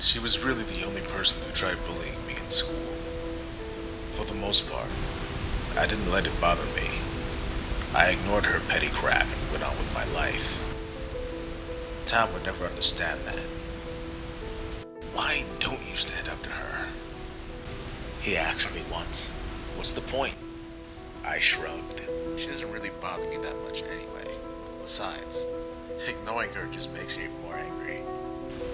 She was really the only person who tried bullying me in school. For the most part, I didn't let it bother me. I ignored her petty crap and went on with my life. Tom would never understand that. Why don't you stand up to her? He asked me once. What's the point? I shrugged. She doesn't really bother me that much anyway. Besides, ignoring her just makes me more angry.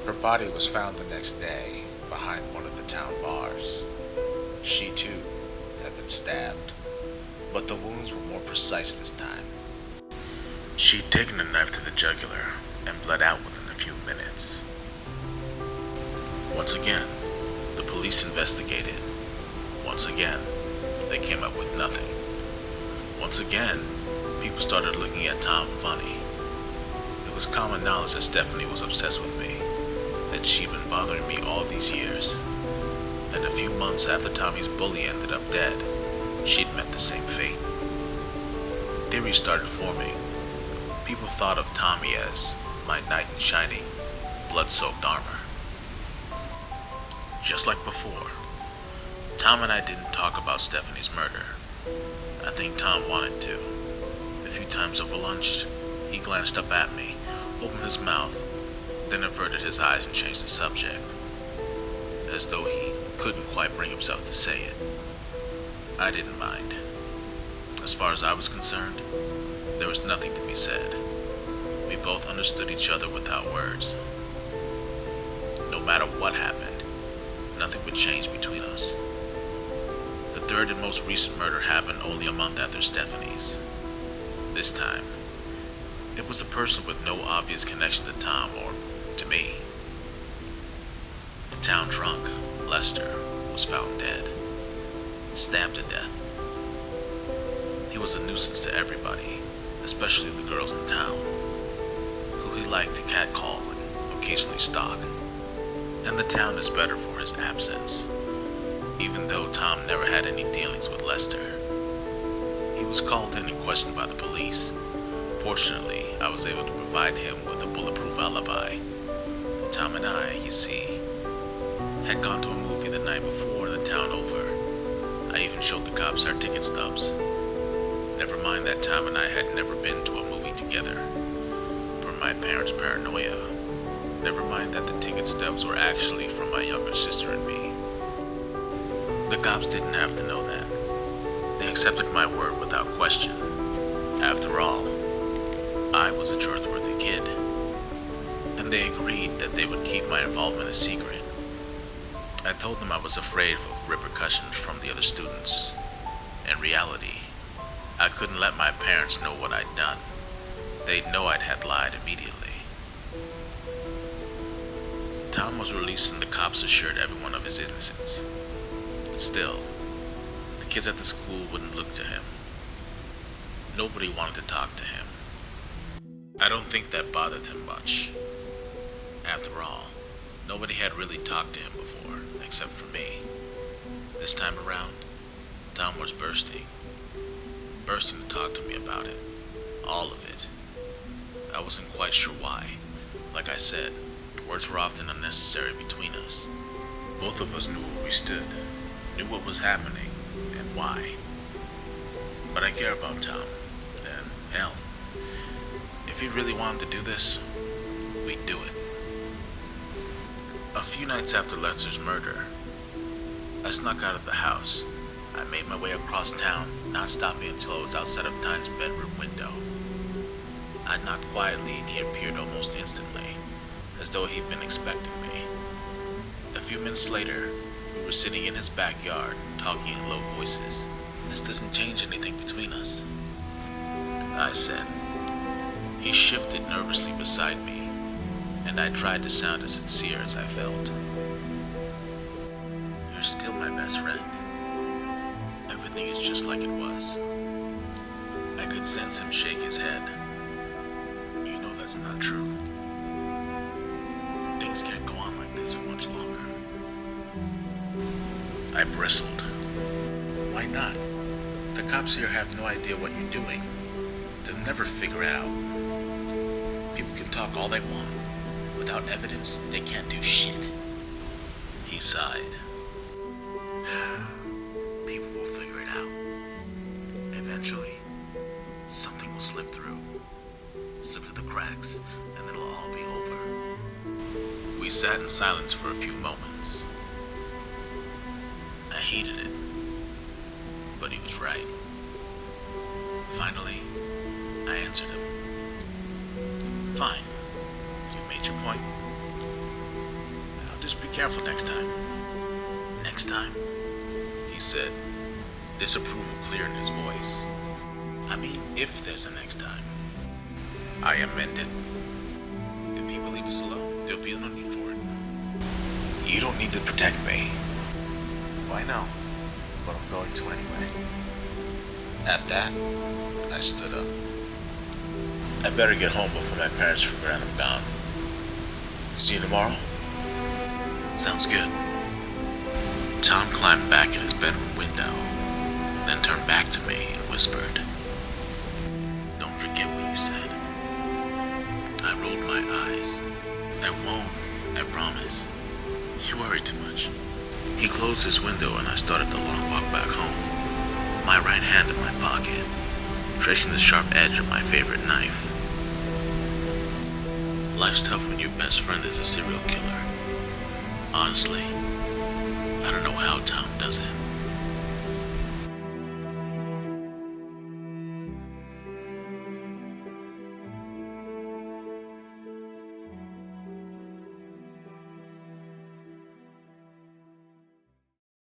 Her body was found the next day behind one of the town bars. She too had been stabbed, but the wounds were more precise this time. She'd taken a knife to the jugular and bled out within a few minutes. Once again, the police investigated. Once again, they came up with nothing. Once again, people started looking at Tom funny. It was common knowledge that Stephanie was obsessed with me, that she'd been bothering me all these years. And a few months after Tommy's bully ended up dead, she'd met the same fate. Theories started forming. People thought of Tommy as my knight in shining, blood-soaked armor. Just like before, Tom and I didn't talk about Stephanie's murder. I think Tom wanted to. A few times over lunch, he glanced up at me, opened his mouth, then averted his eyes and changed the subject, as though he couldn't quite bring himself to say it. I didn't mind. As far as I was concerned, there was nothing to be said. We both understood each other without words. No matter what happened, nothing would change between us. The third and most recent murder happened only a month after Stephanie's. This time, it was a person with no obvious connection to Tom or to me. The town drunk, Lester, was found dead, stabbed to death. He was a nuisance to everybody, especially the girls in town, who he liked to catcall and occasionally stalk. And the town is better for his absence, even though Tom never had any dealings with Lester. He was called in and questioned by the police. Fortunately, I was able to provide him with a bulletproof alibi. Tom and I, you see, had gone to a movie the night before the town over. I even showed the cops our ticket stubs. Never mind that Tom and I had never been to a movie together. For my parents' paranoia. Never mind that the ticket stubs were actually from my younger sister and me. The cops didn't have to know that. They accepted my word without question. After all, I was a trustworthy kid. And they agreed that they would keep my involvement a secret. I told them I was afraid of repercussions from the other students. In reality, I couldn't let my parents know what I'd done. They'd know I'd had lied immediately. Tom was released and the cops assured everyone of his innocence. Still, the kids at the school wouldn't look to him. Nobody wanted to talk to him. I don't think that bothered him much. After all, nobody had really talked to him before, except for me. This time around, Tom was bursting to talk to me about it. All of it. I wasn't quite sure why. Like I said, words were often unnecessary between us. Both of us knew where we stood, knew what was happening, and why. But I care about Tom, and hell, if he really wanted to do this, we'd do it. A few nights after Lester's murder, I snuck out of the house. I made my way across town, not stopping until I was outside of Tom's bedroom window. I knocked quietly and he appeared almost instantly, as though he'd been expecting me. A few minutes later, we were sitting in his backyard, talking in low voices. This doesn't change anything between us, I said. He shifted nervously beside me, and I tried to sound as sincere as I felt. You're still my best friend. Everything is just like it was. I could sense him shake his head. You know that's not true. Things can't go on like this for much longer. I bristled. Why not? The cops here have no idea what you're doing. They'll never figure it out. People can talk all they want. Without evidence, they can't do shit. sighed. People will figure it out. Eventually, something will slip through the cracks, and then it'll all be over. We sat in silence for a few moments. I hated it, but he was right. Finally, I answered him. Fine, you made your point. I'll just be careful next time. Next time? He said, disapproval clear in his voice. I mean, if there's a next time. I amended. If people leave us alone, there'll be no need for it. You don't need to protect me. Why no? But I'm going to anyway. At that, I stood up. I better get home before my parents figure out I'm gone. See you tomorrow? Sounds good. Tom climbed back in his bedroom window, then turned back to me and whispered, "Don't forget what you said." I rolled my eyes. I won't, I promise. You worry too much. He closed his window and I started the long walk back home, my right hand in my pocket, tracing the sharp edge of my favorite knife. Life's tough when your best friend is a serial killer. Honestly, I don't know how Tom does it.